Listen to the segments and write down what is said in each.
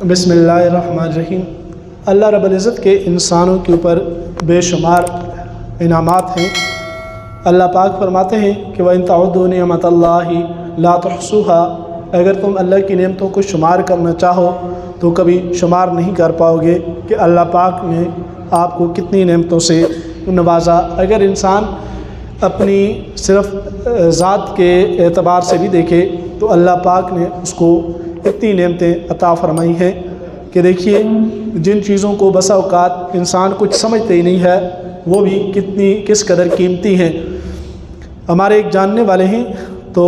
بسم اللہ الرحمن الرحیم۔ اللہ رب العزت کے انسانوں کے اوپر بے شمار انعامات ہیں۔ اللہ پاک فرماتے ہیں کہ وَإِن تَعُدُّوا نِعْمَتَ اللَّهِ لَا تُحْصُوهَا، اگر تم اللہ کی نعمتوں کو شمار کرنا چاہو تو کبھی شمار نہیں کر پاؤ گے کہ اللہ پاک نے آپ کو کتنی نعمتوں سے نوازا۔ اگر انسان اپنی صرف ذات کے اعتبار سے بھی دیکھے تو اللہ پاک نے اس کو اتنی نعمتیں عطا فرمائی ہیں کہ دیکھیے جن چیزوں کو بسا اوقات انسان کچھ سمجھتے ہی نہیں ہے وہ بھی کس قدر قیمتی ہیں۔ ہمارے ایک جاننے والے ہیں تو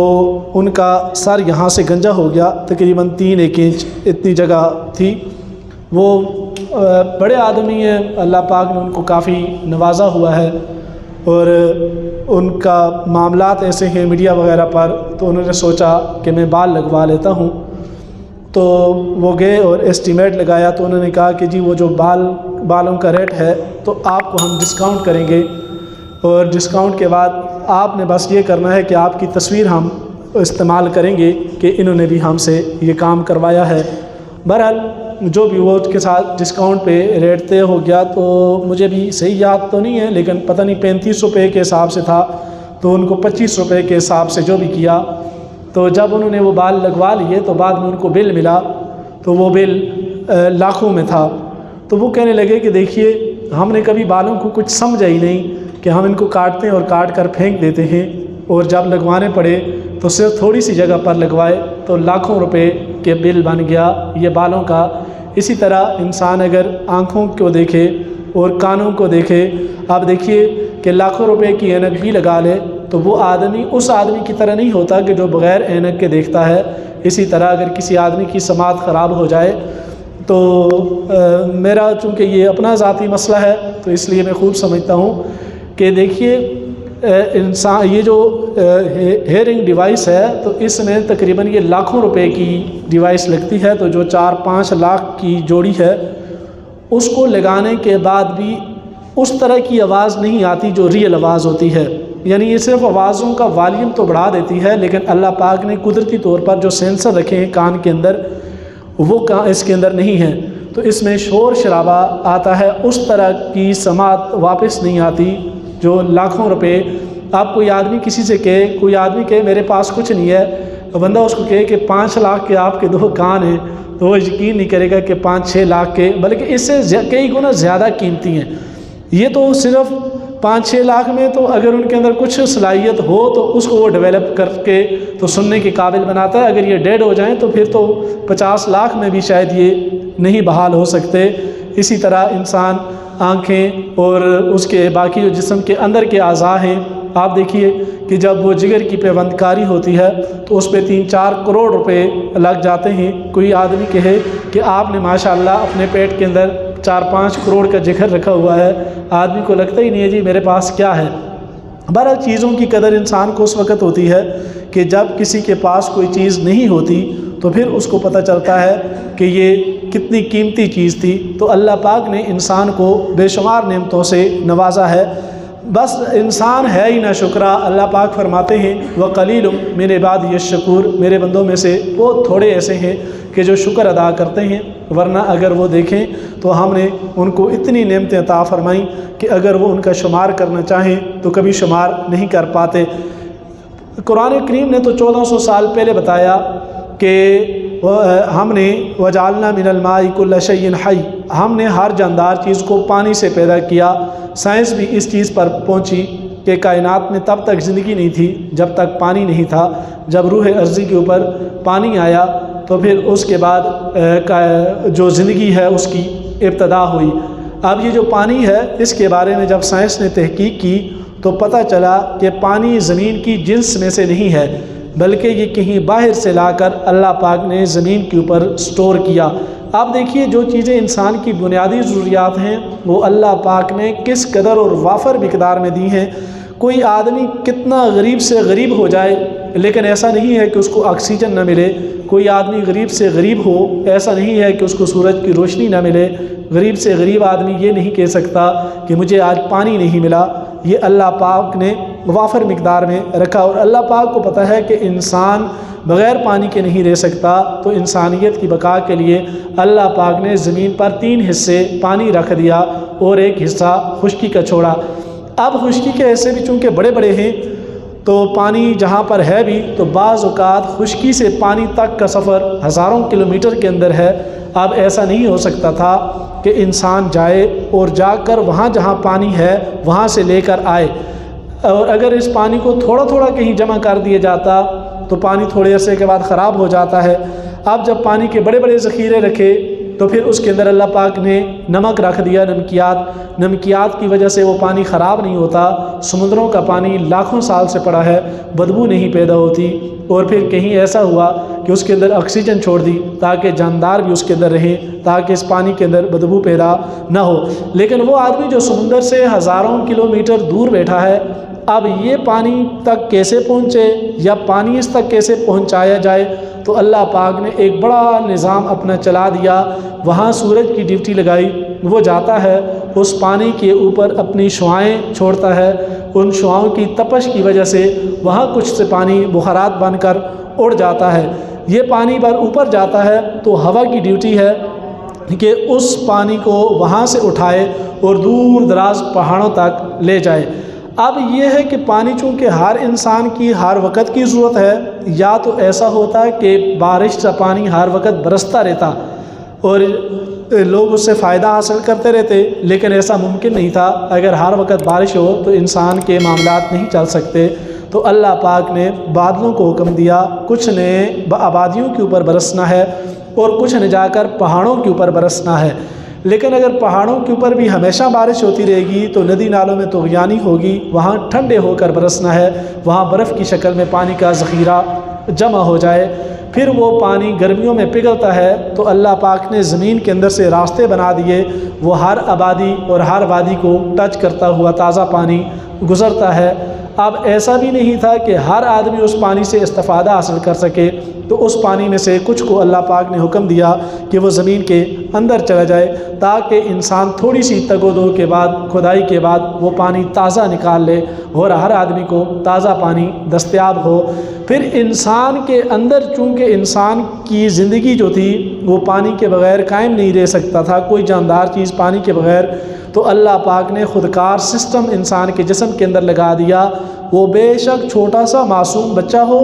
ان کا سر یہاں سے گنجا ہو گیا، تقریباً 3-1 انچ اتنی جگہ تھی۔ وہ بڑے آدمی ہیں، اللہ پاک نے ان کو کافی نوازا ہوا ہے اور ان کا معاملات ایسے ہیں میڈیا وغیرہ پر، تو انہوں نے سوچا کہ میں بال لگوا لیتا ہوں۔ تو وہ گئے اور اسٹیمیٹ لگایا تو انہوں نے کہا کہ جی وہ جو بالوں کا ریٹ ہے تو آپ کو ہم ڈسکاؤنٹ کریں گے، اور ڈسکاؤنٹ کے بعد آپ نے بس یہ کرنا ہے کہ آپ کی تصویر ہم استعمال کریں گے کہ انہوں نے بھی ہم سے یہ کام کروایا ہے۔ بہرحال جو بھی وہ کے ساتھ ڈسکاؤنٹ پہ ریٹ طے ہو گیا، تو مجھے بھی صحیح یاد تو نہیں ہے لیکن پتہ نہیں 35 روپے کے حساب سے تھا، تو ان کو 25 روپے کے حساب سے جو بھی کیا۔ تو جب انہوں نے وہ بال لگوا لیے تو بعد میں ان کو بل ملا تو وہ بل لاکھوں میں تھا۔ تو وہ کہنے لگے کہ دیکھیے ہم نے کبھی بالوں کو کچھ سمجھا ہی نہیں کہ ہم ان کو کاٹتے ہیں اور کاٹ کر پھینک دیتے ہیں، اور جب لگوانے پڑے تو صرف تھوڑی سی جگہ پر لگوائے تو لاکھوں روپے کے بل بن گیا یہ بالوں کا۔ اسی طرح انسان اگر آنکھوں کو دیکھے اور کانوں کو دیکھے، آپ دیکھیے کہ لاکھوں روپے کی اینک بھی لگا لے تو وہ آدمی اس آدمی کی طرح نہیں ہوتا کہ جو بغیر اینک کے دیکھتا ہے۔ اسی طرح اگر کسی آدمی کی سماعت خراب ہو جائے تو میرا چونکہ یہ اپنا ذاتی مسئلہ ہے تو اس لیے میں خوب سمجھتا ہوں کہ دیکھیے انسان یہ جو ہیئرنگ ڈیوائس ہے تو اس میں تقریباً یہ لاکھوں روپے کی ڈیوائس لگتی ہے، تو جو 4-5 لاکھ کی جوڑی ہے اس کو لگانے کے بعد بھی اس طرح کی آواز نہیں آتی جو ریئل آواز ہوتی ہے۔ یعنی یہ صرف آوازوں کا والیوم تو بڑھا دیتی ہے، لیکن اللہ پاک نے قدرتی طور پر جو سینسر رکھے ہیں کان کے اندر وہ اس کے اندر نہیں ہیں، تو اس میں شور شرابہ آتا ہے، اس طرح کی سماعت واپس نہیں آتی جو لاکھوں روپے۔ آپ کوئی آدمی کسی سے کہے، کوئی آدمی کہے میرے پاس کچھ نہیں ہے، بندہ اس کو کہے کہ 5 لاکھ کے آپ کے 2 کان ہیں، تو وہ یقین نہیں کرے گا کہ 5-6 لاکھ کے، بلکہ اس سے کئی گنا زیادہ قیمتی ہیں۔ یہ تو صرف 5-6 لاکھ میں، تو اگر ان کے اندر کچھ صلاحیت ہو تو اس کو وہ ڈیولپ کر کے تو سننے کے قابل بناتا ہے۔ اگر یہ ڈیڈ ہو جائیں تو پھر تو 50 لاکھ میں بھی شاید یہ نہیں بحال ہو سکتے۔ اسی طرح انسان آنکھیں اور اس کے باقی جو جسم کے اندر کے اعضاء ہیں، آپ دیکھیے کہ جب وہ جگر کی پیوند کاری ہوتی ہے تو اس پہ 3-4 کروڑ روپے لگ جاتے ہیں۔ کوئی آدمی کہے کہ آپ نے ماشاءاللہ اپنے پیٹ کے اندر 4-5 کروڑ کا جگر رکھا ہوا ہے، آدمی کو لگتا ہی نہیں ہے جی میرے پاس کیا ہے۔ بہرحال چیزوں کی قدر انسان کو اس وقت ہوتی ہے کہ جب کسی کے پاس کوئی چیز نہیں ہوتی تو پھر اس کو پتہ چلتا ہے کہ یہ کتنی قیمتی چیز تھی۔ تو اللہ پاک نے انسان کو بے شمار نعمتوں سے نوازا ہے، بس انسان ہے ہی نہ شکرا۔ اللہ پاک فرماتے ہیں وَقَلِيلٌ مِّنْ عِبَادِيَ الشَّكُورُ، میرے بندوں میں سے بہت تھوڑے ایسے ہیں کہ جو شکر ادا کرتے ہیں، ورنہ اگر وہ دیکھیں تو ہم نے ان کو اتنی نعمتیں عطا فرمائیں کہ اگر وہ ان کا شمار کرنا چاہیں تو کبھی شمار نہیں کر پاتے۔ قرآن کریم نے تو 1400 سال پہلے بتایا کہ ہم نے وَجَعَلْنَا مِنَ الْمَاءِ كُلَّ شَيْءٍ حَيٍّ، ہم نے ہر جاندار چیز کو پانی سے پیدا کیا۔ سائنس بھی اس چیز پر پہنچی کہ کائنات میں تب تک زندگی نہیں تھی جب تک پانی نہیں تھا۔ جب روح ارضی کے اوپر پانی آیا تو پھر اس کے بعد جو زندگی ہے اس کی ابتدا ہوئی۔ اب یہ جو پانی ہے اس کے بارے میں جب سائنس نے تحقیق کی تو پتہ چلا کہ پانی زمین کی جنس میں سے نہیں ہے، بلکہ یہ کہیں باہر سے لا کر اللہ پاک نے زمین کے اوپر سٹور کیا۔ آپ دیکھیے جو چیزیں انسان کی بنیادی ضروریات ہیں وہ اللہ پاک نے کس قدر اور وافر مقدار میں دی ہیں۔ کوئی آدمی کتنا غریب سے غریب ہو جائے لیکن ایسا نہیں ہے کہ اس کو آکسیجن نہ ملے۔ کوئی آدمی غریب سے غریب ہو، ایسا نہیں ہے کہ اس کو سورج کی روشنی نہ ملے۔ غریب سے غریب آدمی یہ نہیں کہہ سکتا کہ مجھے آج پانی نہیں ملا۔ یہ اللہ پاک نے وافر مقدار میں رکھا، اور اللہ پاک کو پتہ ہے کہ انسان بغیر پانی کے نہیں رہ سکتا، تو انسانیت کی بقا کے لیے اللہ پاک نے زمین پر 3 حصے پانی رکھ دیا اور 1 حصہ خشکی کا چھوڑا۔ اب خشکی کے حصے بھی چونکہ بڑے بڑے ہیں تو پانی جہاں پر ہے بھی تو بعض اوقات خشکی سے پانی تک کا سفر ہزاروں کلومیٹر کے اندر ہے۔ اب ایسا نہیں ہو سکتا تھا کہ انسان جائے اور جا کر وہاں جہاں پانی ہے وہاں سے لے کر آئے، اور اگر اس پانی کو تھوڑا تھوڑا کہیں جمع کر دیا جاتا تو پانی تھوڑے عرصے کے بعد خراب ہو جاتا ہے۔ اب جب پانی کے بڑے بڑے ذخیرے رکھے تو پھر اس کے اندر اللہ پاک نے نمک رکھ دیا، نمکیات کی وجہ سے وہ پانی خراب نہیں ہوتا۔ سمندروں کا پانی لاکھوں سال سے پڑا ہے، بدبو نہیں پیدا ہوتی، اور پھر کہیں ایسا ہوا کہ اس کے اندر آکسیجن چھوڑ دی تاکہ جاندار بھی اس کے اندر رہیں، تاکہ اس پانی کے اندر بدبو پیدا نہ ہو۔ لیکن وہ آدمی جو سمندر سے ہزاروں کلومیٹر دور بیٹھا ہے، اب یہ پانی تک کیسے پہنچے یا پانی اس تک کیسے پہنچایا جائے؟ تو اللہ پاک نے ایک بڑا نظام اپنا چلا دیا۔ وہاں سورج کی ڈیوٹی لگائی، وہ جاتا ہے اس پانی کے اوپر اپنی شعاعیں چھوڑتا ہے، ان شعاؤں کی تپش کی وجہ سے وہاں کچھ سے پانی بخارات بن کر اڑ جاتا ہے۔ یہ پانی پر اوپر جاتا ہے تو ہوا کی ڈیوٹی ہے کہ اس پانی کو وہاں سے اٹھائے اور دور دراز پہاڑوں تک لے جائے۔ اب یہ ہے کہ پانی چونکہ ہر انسان کی ہر وقت کی ضرورت ہے، یا تو ایسا ہوتا ہے کہ بارش کا پانی ہر وقت برستا رہتا اور لوگ اس سے فائدہ حاصل کرتے رہتے، لیکن ایسا ممکن نہیں تھا۔ اگر ہر وقت بارش ہو تو انسان کے معاملات نہیں چل سکتے، تو اللہ پاک نے بادلوں کو حکم دیا، کچھ نے آبادیوں کے اوپر برسنا ہے اور کچھ نے جا کر پہاڑوں کے اوپر برسنا ہے۔ لیکن اگر پہاڑوں کے اوپر بھی ہمیشہ بارش ہوتی رہے گی تو ندی نالوں میں طغیانی ہوگی، وہاں ٹھنڈے ہو کر برسنا ہے، وہاں برف کی شکل میں پانی کا ذخیرہ جمع ہو جائے، پھر وہ پانی گرمیوں میں پگھلتا ہے۔ تو اللہ پاک نے زمین کے اندر سے راستے بنا دیے، وہ ہر آبادی اور ہر وادی کو ٹچ کرتا ہوا تازہ پانی گزرتا ہے۔ اب ایسا بھی نہیں تھا کہ ہر آدمی اس پانی سے استفادہ حاصل کر سکے، تو اس پانی میں سے کچھ کو اللہ پاک نے حکم دیا کہ وہ زمین کے اندر چلا جائے، تاکہ انسان تھوڑی سی تگ و دو کے بعد، کھدائی کے بعد وہ پانی تازہ نکال لے اور ہر آدمی کو تازہ پانی دستیاب ہو۔ پھر انسان کے اندر چونکہ انسان کی زندگی جو تھی وہ پانی کے بغیر قائم نہیں رہ سکتا تھا، کوئی جاندار چیز پانی کے بغیر، تو اللہ پاک نے خودکار سسٹم انسان کے جسم کے اندر لگا دیا۔ وہ بے شک چھوٹا سا معصوم بچہ ہو،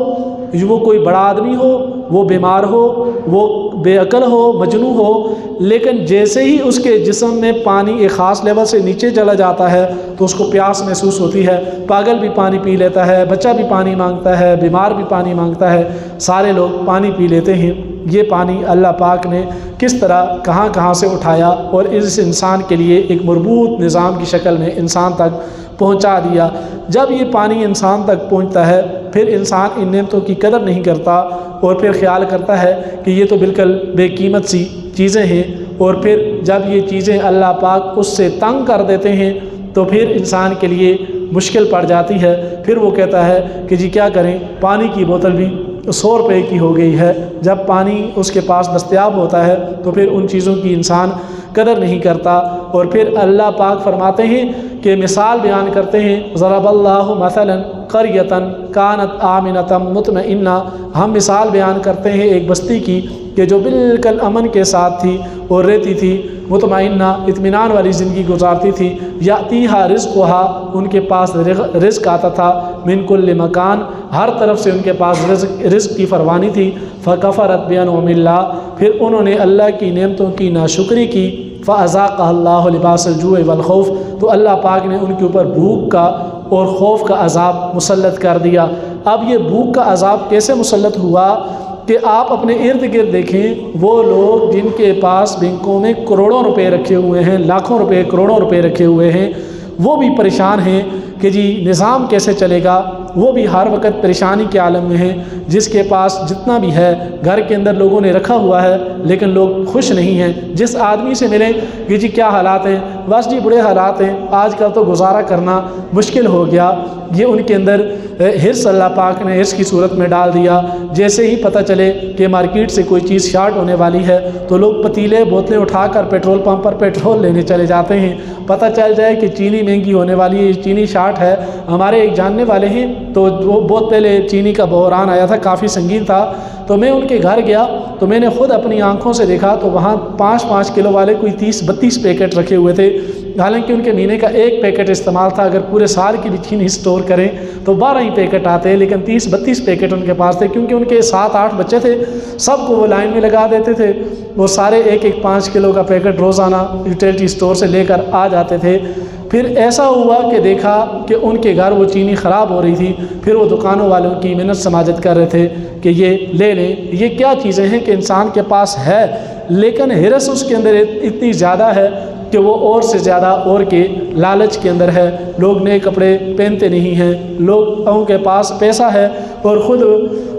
وہ کوئی بڑا آدمی ہو، وہ بیمار ہو، وہ بے عقل ہو، مجنوں ہو، لیکن جیسے ہی اس کے جسم میں پانی ایک خاص لیول سے نیچے چلا جاتا ہے تو اس کو پیاس محسوس ہوتی ہے۔ پاگل بھی پانی پی لیتا ہے، بچہ بھی پانی مانگتا ہے، بیمار بھی پانی مانگتا ہے، سارے لوگ پانی پی لیتے ہیں۔ یہ پانی اللہ پاک نے کس طرح کہاں کہاں سے اٹھایا اور اس انسان کے لیے ایک مربوط نظام کی شکل میں انسان تک پہنچا دیا۔ جب یہ پانی انسان تک پہنچتا ہے پھر انسان ان نعمتوں کی قدر نہیں کرتا اور پھر خیال کرتا ہے کہ یہ تو بالکل بے قیمت سی چیزیں ہیں، اور پھر جب یہ چیزیں اللہ پاک اس سے تنگ کر دیتے ہیں تو پھر انسان کے لیے مشکل پڑ جاتی ہے۔ پھر وہ کہتا ہے کہ جی کیا کریں، پانی کی بوتل بھی 100 روپے کی ہو گئی ہے۔ جب پانی اس کے پاس دستیاب ہوتا ہے تو پھر ان چیزوں کی انسان قدر نہیں کرتا۔ اور پھر اللہ پاک فرماتے ہیں کہ مثال بیان کرتے ہیں، ضرب اللہ مثلا قریۃ کانت آمنۃ مطمئنہ، ہم مثال بیان کرتے ہیں ایک بستی کی کہ جو بالکل امن کے ساتھ تھی اور رہتی تھی، مطمئنہ اطمینان والی زندگی گزارتی تھی، یاتیہا رزقہا، ان کے پاس رزق آتا تھا، من کل مکان، ہر طرف سے ان کے پاس رزق کی فراوانی تھی، فکفرت بانعم اللہ، پھر انہوں نے اللہ کی نعمتوں کی ناشکری کی، فاذاقها اللہ لباس الجوع والخوف، تو اللہ پاک نے ان کے اوپر بھوک کا اور خوف کا عذاب مسلط کر دیا۔ اب یہ بھوک کا عذاب کیسے مسلط ہوا کہ آپ اپنے ارد گرد دیکھیں، وہ لوگ جن کے پاس بینکوں میں کروڑوں روپے رکھے ہوئے ہیں، لاکھوں روپے، کروڑوں روپے رکھے ہوئے ہیں، وہ بھی پریشان ہیں کہ جی نظام کیسے چلے گا۔ وہ بھی ہر وقت پریشانی کے عالم میں ہے، جس کے پاس جتنا بھی ہے گھر کے اندر لوگوں نے رکھا ہوا ہے لیکن لوگ خوش نہیں ہیں۔ جس آدمی سے ملے کہ جی کیا حالات ہیں، بس جی بڑے حالات ہیں، آج کل تو گزارا کرنا مشکل ہو گیا۔ یہ ان کے اندر حرص اللہ پاک نے حرص کی صورت میں ڈال دیا۔ جیسے ہی پتہ چلے کہ مارکیٹ سے کوئی چیز شارٹ ہونے والی ہے تو لوگ پتیلے بوتلیں اٹھا کر پیٹرول پمپ پر پیٹرول لینے چلے جاتے ہیں۔ پتہ چل جائے کہ چینی مہنگی ہونے والی ہے، چینی شارٹ ہے۔ ہمارے ایک جاننے والے ہیں تو وہ بہت پہلے چینی کا بحران آیا تھا، کافی سنگین تھا، تو میں ان کے گھر گیا تو میں نے خود اپنی آنکھوں سے دیکھا تو وہاں 5 کلو والے کوئی 30-32 پیکٹ رکھے ہوئے تھے۔ حالانکہ ان کے مہینے کا ایک پیکٹ استعمال تھا، اگر پورے سال کی بھی چینی اسٹور کریں تو 12 ہی پیکٹ آتے ہیں، لیکن 30-32 پیکٹ ان کے پاس تھے، کیونکہ ان کے 7-8 بچے تھے، سب کو وہ لائن میں لگا دیتے تھے۔ وہ سارے ایک 5 کلو کا پیکٹ روزانہ یوٹیلٹی اسٹور سے لے کر آ جاتے تھے۔ پھر ایسا ہوا کہ دیکھا کہ ان کے گھر وہ چینی خراب ہو رہی تھی، پھر وہ دکانوں والوں کی منت سماجت کر رہے تھے کہ یہ لے لیں۔ یہ کیا چیزیں ہیں کہ انسان کے پاس ہے لیکن حرص اس کے اندر اتنی زیادہ ہے کہ وہ اور سے زیادہ اور کے لالچ کے اندر ہے۔ لوگ نئے کپڑے پہنتے نہیں ہیں، لوگوں کے پاس پیسہ ہے اور خود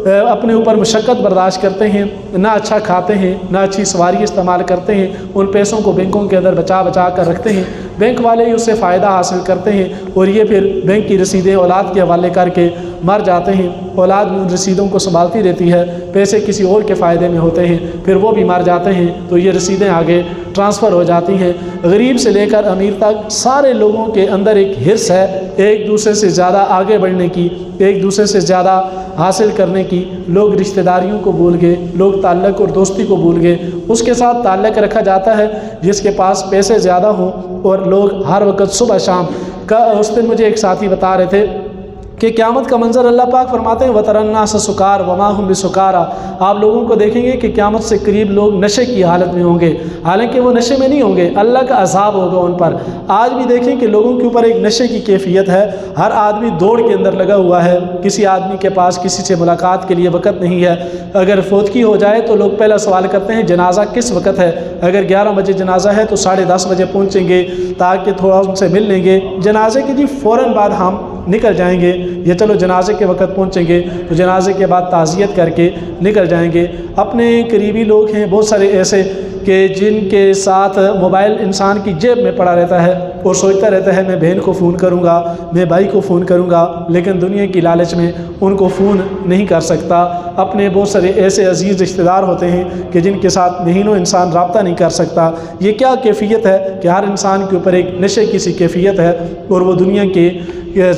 اپنے اوپر مشقت برداشت کرتے ہیں، نہ اچھا کھاتے ہیں، نہ اچھی سواری استعمال کرتے ہیں، ان پیسوں کو بینکوں کے اندر بچا بچا کر رکھتے ہیں، بینک والے ہی اس سے فائدہ حاصل کرتے ہیں اور یہ پھر بینک کی رسیدیں اولاد کے حوالے کر کے مر جاتے ہیں۔ اولاد ان رسیدوں کو سنبھالتی رہتی ہے، پیسے کسی اور کے فائدے میں ہوتے ہیں، پھر وہ بھی مر جاتے ہیں تو یہ رسیدیں آگے ٹرانسفر ہو جاتی ہیں۔ غریب سے لے کر امیر تک سارے لوگوں کے اندر ایک حرص ہے ایک دوسرے سے زیادہ آگے بڑھنے کی، ایک دوسرے سے زیادہ حاصل کرنے کی۔ لوگ رشتہ داریوں کو بھول گئے، لوگ تعلق اور دوستی کو بھول گئے۔ اس کے ساتھ تعلق رکھا جاتا ہے جس کے پاس پیسے زیادہ ہوں، اور لوگ ہر وقت صبح شام کا۔ اس دن مجھے ایک ساتھی بتا رہے تھے کہ قیامت کا منظر اللہ پاک فرماتے ہیں وَتَرَى النَّاسَ سُكَارَىٰ وَمَا هُم بِسُكَارَىٰ، آپ لوگوں کو دیکھیں گے کہ قیامت سے قریب لوگ نشے کی حالت میں ہوں گے، حالانکہ وہ نشے میں نہیں ہوں گے، اللہ کا عذاب ہوگا ان پر۔ آج بھی دیکھیں کہ لوگوں کے اوپر ایک نشے کی کیفیت ہے، ہر آدمی دوڑ کے اندر لگا ہوا ہے، کسی آدمی کے پاس کسی سے ملاقات کے لیے وقت نہیں ہے۔ اگر فوتگی ہو جائے تو لوگ پہلا سوال کرتے ہیں جنازہ کس وقت ہے، اگر 11 بجے جنازہ ہے تو 10:30 بجے پہنچیں گے تاکہ تھوڑا ان سے مل لیں گے، جنازے کے جی فوراً بعد ہم نکل جائیں گے، یا چلو جنازے کے وقت پہنچیں گے تو جنازے کے بعد تعزیت کر کے نکل جائیں گے۔ اپنے قریبی لوگ ہیں بہت سارے ایسے کہ جن کے ساتھ موبائل انسان کی جیب میں پڑا رہتا ہے اور سوچتا رہتا ہے میں بہن کو فون کروں گا، میں بھائی کو فون کروں گا، لیکن دنیا کی لالچ میں ان کو فون نہیں کر سکتا۔ اپنے بہت سارے ایسے عزیز رشتہ دار ہوتے ہیں کہ جن کے ساتھ مہینوں انسان رابطہ نہیں کر سکتا۔ یہ کیا کیفیت ہے کہ ہر انسان کے اوپر ایک نشے کی سی کیفیت ہے، اور وہ دنیا کے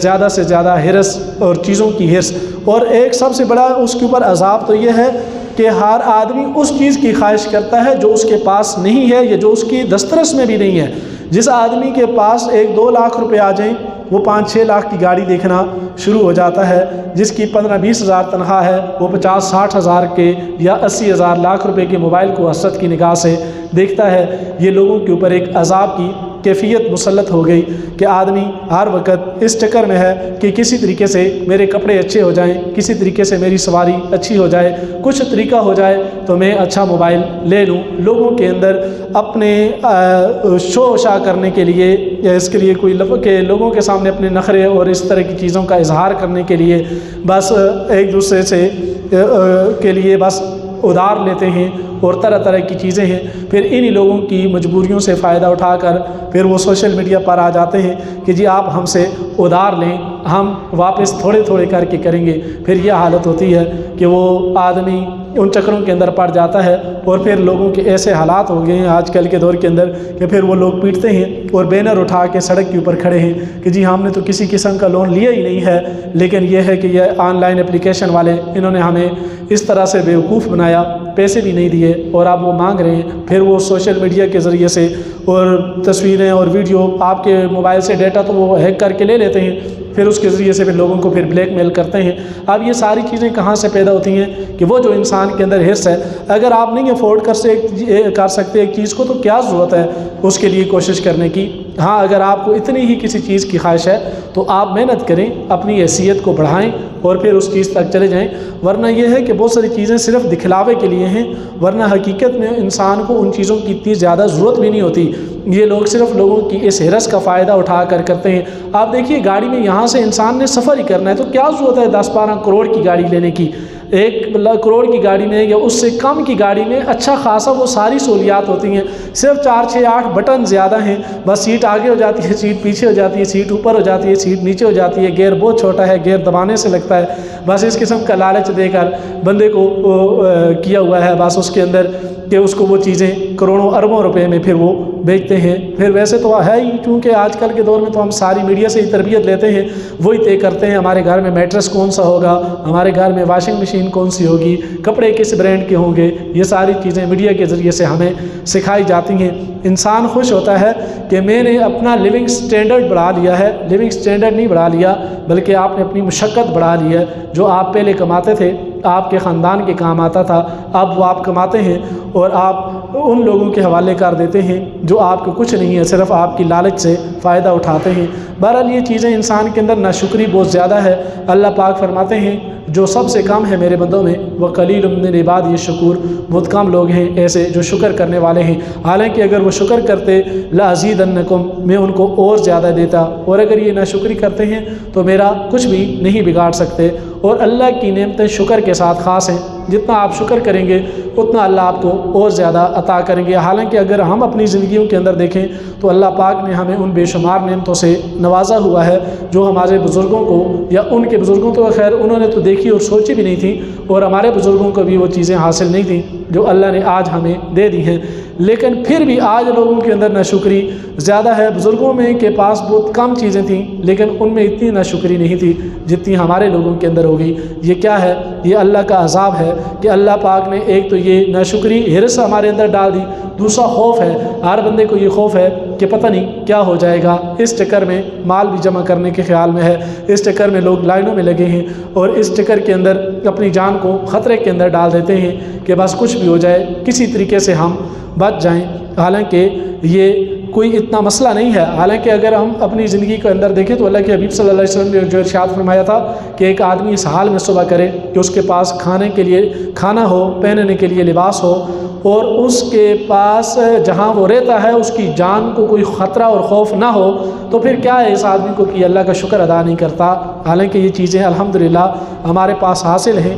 زیادہ سے زیادہ حرص اور چیزوں کی حرص، اور ایک سب سے بڑا اس کے اوپر عذاب تو یہ ہے کہ ہر آدمی اس چیز کی خواہش کرتا ہے جو اس کے پاس نہیں ہے یا جو اس کی دسترس میں بھی نہیں ہے۔ جس آدمی کے پاس 1-2 لاکھ روپے آ جائیں وہ 5-6 لاکھ کی گاڑی دیکھنا شروع ہو جاتا ہے، جس کی 15-20 ہزار تنخواہ ہے وہ 50-60 ہزار کے یا 80 ہزار لاکھ روپے کے موبائل کو حسرت کی نگاہ سے دیکھتا ہے۔ یہ لوگوں کے اوپر ایک عذاب کی کیفیت مسلط ہو گئی کہ آدمی ہر وقت اس چکر میں ہے کہ کسی طریقے سے میرے کپڑے اچھے ہو جائیں، کسی طریقے سے میری سواری اچھی ہو جائے، کچھ طریقہ ہو جائے تو میں اچھا موبائل لے لوں۔ لوگوں کے اندر اپنے شو شا کرنے کے لیے یا اس کے لیے کوئی کہ لوگوں کے سامنے اپنے نخرے اور اس طرح کی چیزوں کا اظہار کرنے کے لیے بس ایک دوسرے سے کے لیے بس ادھار لیتے ہیں اور طرح طرح کی چیزیں ہیں۔ پھر انہی لوگوں کی مجبوریوں سے فائدہ اٹھا کر پھر وہ سوشل میڈیا پر آ جاتے ہیں کہ جی آپ ہم سے ادھار لیں، ہم واپس تھوڑے تھوڑے کر کے کریں گے۔ پھر یہ حالت ہوتی ہے کہ وہ آدمی ان چکروں کے اندر پڑ جاتا ہے، اور پھر لوگوں کے ایسے حالات ہو گئے ہیں آج کل کے دور کے اندر کہ پھر وہ لوگ پیٹتے ہیں اور بینر اٹھا کے سڑک کے اوپر کھڑے ہیں کہ جی ہم نے تو کسی قسم کا لون لیا ہی نہیں ہے، لیکن یہ ہے کہ یہ آن لائن اپلیکیشن والے انہوں نے ہمیں اس طرح سے بیوقوف بنایا، پیسے بھی نہیں دیے اور اب وہ مانگ رہے ہیں۔ پھر وہ سوشل میڈیا کے ذریعے سے اور تصویریں اور ویڈیو آپ کے موبائل سے ڈیٹا تو وہ ہیک کر کے لے لیتے ہیں، پھر اس کے ذریعے سے پھر لوگوں کو پھر بلیک میل کرتے ہیں۔ اب یہ ساری چیزیں کہاں سے پیدا ہوتی ہیں کہ وہ جو انسان کے اندر حرص ہے، اگر آپ نہیں افورڈ کر سکتے ایک چیز کو تو کیا ضرورت ہے اس کے لیے کوشش کرنے کی۔ ہاں اگر آپ کو اتنی ہی کسی چیز کی خواہش ہے تو آپ محنت کریں، اپنی حیثیت کو بڑھائیں اور پھر اس چیز تک چلے جائیں، ورنہ یہ ہے کہ بہت ساری چیزیں صرف دکھلاوے کے لیے ہیں، ورنہ حقیقت میں انسان کو ان چیزوں کی اتنی زیادہ ضرورت بھی نہیں ہوتی۔ یہ لوگ صرف لوگوں کی اس ہرس کا فائدہ اٹھا کر کرتے ہیں۔ آپ دیکھیے گاڑی میں یہاں سے انسان نے سفر ہی کرنا ہے تو کیا ضرورت ہے 10-12 کروڑ کی گاڑی لینے کی؟ 1 کروڑ کی گاڑی میں یا اس سے کم کی گاڑی میں اچھا خاصا وہ ساری سہولیات ہوتی ہیں، صرف 4-6-8 بٹن زیادہ ہیں، بس سیٹ آگے ہو جاتی ہے، سیٹ پیچھے ہو جاتی ہے، سیٹ اوپر ہو جاتی ہے، سیٹ نیچے ہو جاتی ہے، گیئر بہت چھوٹا ہے، گیئر دبانے سے لگتا ہے۔ بس اس قسم کا لالچ دے کر بندے کو کیا ہوا ہے بس اس کے اندر کہ اس کو وہ چیزیں کروڑوں اربوں روپے میں پھر وہ بیچتے ہیں۔ پھر ویسے تو ہے ہی، چونکہ آج کل کے دور میں تو ہم ساری میڈیا سے ہی تربیت لیتے ہیں، وہی طے کرتے ہیں ہمارے گھر میں میٹرس کون سا ہوگا، ہمارے گھر میں واشنگ مشین کون سی ہوگی، کپڑے کس برانڈ کے ہوں گے، یہ ساری چیزیں میڈیا کے ذریعے سے ہمیں سکھائی جاتی ہیں۔ انسان خوش ہوتا ہے کہ میں نے اپنا لیونگ سٹینڈرڈ بڑھا لیا ہے، لیونگ سٹینڈرڈ نہیں بڑھا لیا بلکہ آپ نے اپنی مشقت بڑھا لی ہے۔ جو آپ پہلے کماتے تھے آپ کے خاندان کے کام آتا تھا، اب وہ آپ کماتے ہیں اور آپ ان لوگوں کے حوالے کر دیتے ہیں جو آپ کو کچھ نہیں ہے، صرف آپ کی لالچ سے فائدہ اٹھاتے ہیں۔ بہرحال یہ چیزیں انسان کے اندر ناشکری بہت زیادہ ہے۔ اللہ پاک فرماتے ہیں جو سب سے کم ہے میرے بندوں میں وَقَلِيلٌ مِّنْ عِبَادِيَ الشَّكُورُ، بہت کم لوگ ہیں ایسے جو شکر کرنے والے ہیں، حالانکہ اگر وہ شکر کرتے لَأَزِيدَنَّكُمْ، میں ان کو اور زیادہ دیتا، اور اگر یہ ناشکری کرتے ہیں تو میرا کچھ بھی نہیں بگاڑ سکتے۔ اور اللہ کی نعمتیں شکر کے ساتھ خاص ہیں، جتنا آپ شکر کریں گے اتنا اللہ آپ کو اور زیادہ عطا کریں گے۔ حالانکہ اگر ہم اپنی زندگیوں کے اندر دیکھیں تو اللہ پاک نے ہمیں ان بے شمار نعمتوں سے نوازا ہوا ہے جو ہمارے بزرگوں کو یا ان کے بزرگوں تو خیر انہوں نے تو دیکھی اور سوچی بھی نہیں تھی، اور ہمارے بزرگوں کو بھی وہ چیزیں حاصل نہیں تھیں جو اللہ نے آج ہمیں دے دی ہیں۔ لیکن پھر بھی آج لوگوں کے اندر ناشکری زیادہ ہے۔ بزرگوں میں کے پاس بہت کم چیزیں تھیں لیکن ان میں اتنی ناشکری نہیں تھی جتنی ہمارے لوگوں کے اندر ہوگی۔ یہ کیا ہے؟ یہ اللہ کا عذاب ہے کہ اللہ پاک نے ایک تو یہ ناشکری ہرس ہمارے اندر ڈال دی، دوسرا خوف ہے، ہر بندے کو یہ خوف ہے کہ پتہ نہیں کیا ہو جائے گا۔ اس چکر میں مال بھی جمع کرنے کے خیال میں ہے، اس چکر میں لوگ لائنوں میں لگے ہیں اور اس چکر کے اندر اپنی جان کو خطرے کے اندر ڈال دیتے ہیں کہ بس کچھ بھی ہو جائے کسی طریقے سے ہم بچ جائیں۔ حالانکہ یہ کوئی اتنا مسئلہ نہیں ہے۔ حالانکہ اگر ہم اپنی زندگی کے اندر دیکھیں تو اللہ کے حبیب صلی اللہ علیہ وسلم نے جو ارشاد فرمایا تھا کہ ایک آدمی اس حال میں صبح کرے کہ اس کے پاس کھانے کے لیے کھانا ہو، پہننے کے لیے لباس ہو، اور اس کے پاس جہاں وہ رہتا ہے اس کی جان کو کوئی خطرہ اور خوف نہ ہو، تو پھر کیا ہے اس آدمی کو کہ اللہ کا شکر ادا نہیں کرتا۔ حالانکہ یہ چیزیں الحمدللہ ہمارے پاس حاصل ہیں،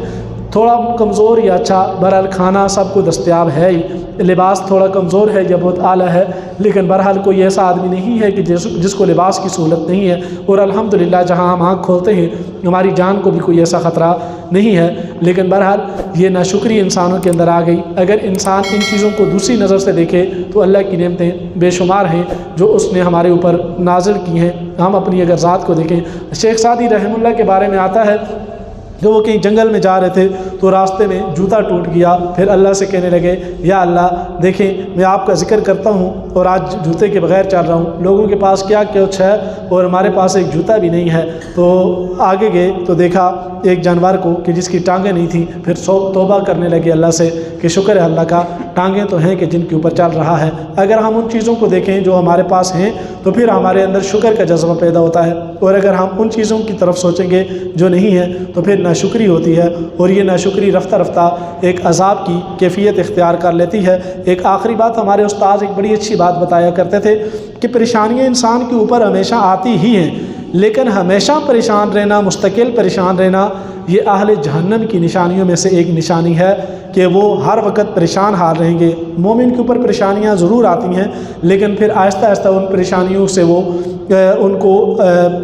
تھوڑا کمزور یا اچھا، بہرحال کھانا سب کو دستیاب ہے ہی، لباس تھوڑا کمزور ہے یا بہت اعلیٰ ہے، لیکن بہرحال کوئی ایسا آدمی نہیں ہے کہ جس کو لباس کی سہولت نہیں ہے، اور الحمدللہ جہاں ہم آنکھ کھولتے ہیں ہماری جان کو بھی کوئی ایسا خطرہ نہیں ہے۔ لیکن بہرحال یہ ناشکری انسانوں کے اندر آ گئی۔ اگر انسان ان چیزوں کو دوسری نظر سے دیکھے تو اللہ کی نعمتیں بے شمار ہیں جو اس نے ہمارے اوپر نازل کی ہیں۔ ہم اپنی اگر ذات کو دیکھیں، شیخ سعدی رحمہ اللہ کے بارے میں آتا ہے کہ وہ کہیں جنگل میں جا رہے تھے تو راستے میں جوتا ٹوٹ گیا، پھر اللہ سے کہنے لگے یا اللہ دیکھیں میں آپ کا ذکر کرتا ہوں اور آج جوتے کے بغیر چل رہا ہوں، لوگوں کے پاس کیا کچھ ہے اور ہمارے پاس ایک جوتا بھی نہیں ہے۔ تو آگے گئے تو دیکھا ایک جانور کو کہ جس کی ٹانگیں نہیں تھیں، پھر توبہ کرنے لگے اللہ سے کہ شکر ہے اللہ کا ٹانگیں تو ہیں کہ جن کے اوپر چل رہا ہے۔ اگر ہم ان چیزوں کو دیکھیں جو ہمارے پاس ہیں تو پھر ہمارے اندر شکر کا جذبہ پیدا ہوتا ہے، اور اگر ہم ان چیزوں کی طرف سوچیں گے جو نہیں ہے تو پھر ناشکری ہوتی ہے، اور یہ ناشکری رفتہ رفتہ ایک عذاب کی کیفیت اختیار کر لیتی ہے۔ ایک آخری بات، ہمارے استاذ ایک بڑی اچھی بات بتایا کرتے تھے کہ پریشانیاں انسان کے اوپر ہمیشہ آتی ہی ہیں، لیکن ہمیشہ پریشان رہنا، مستقل پریشان رہنا، یہ اہل جہنم کی نشانیوں میں سے ایک نشانی ہے کہ وہ ہر وقت پریشان حال رہیں گے۔ مومن کے اوپر پریشانیاں ضرور آتی ہیں لیکن پھر آہستہ آہستہ ان پریشانیوں سے وہ ان کو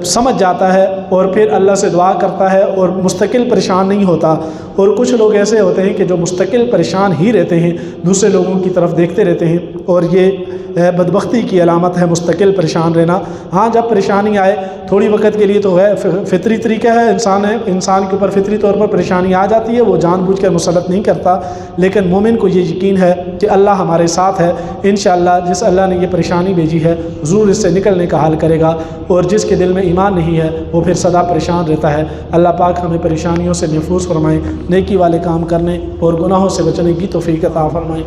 سمجھ جاتا ہے اور پھر اللہ سے دعا کرتا ہے اور مستقل پریشان نہیں ہوتا۔ اور کچھ لوگ ایسے ہوتے ہیں کہ جو مستقل پریشان ہی رہتے ہیں، دوسرے لوگوں کی طرف دیکھتے رہتے ہیں، اور یہ بدبختی کی علامت ہے مستقل پریشان رہنا۔ ہاں جب پریشانی آئے تھوڑی وقت کے لیے تو ہے، فطری طریقہ ہے، انسان کے اوپر فطری طور پر پریشانی آ جاتی ہے، وہ جان بوجھ کر مسلط نہیں کرتا، لیکن مومن کو یہ یقین ہے کہ اللہ ہمارے ساتھ ہے۔ انشاءاللہ جس اللہ نے یہ پریشانی بھیجی ہے ضرور اس سے نکلنے کا حال کرے گا، اور جس کے دل میں ایمان نہیں ہے وہ پھر سدا پریشان رہتا ہے۔ اللہ پاک ہمیں پریشانیوں سے محفوظ فرمائے، نیکی والے کام کرنے اور گناہوں سے بچنے کی توفیق عطا فرمائے۔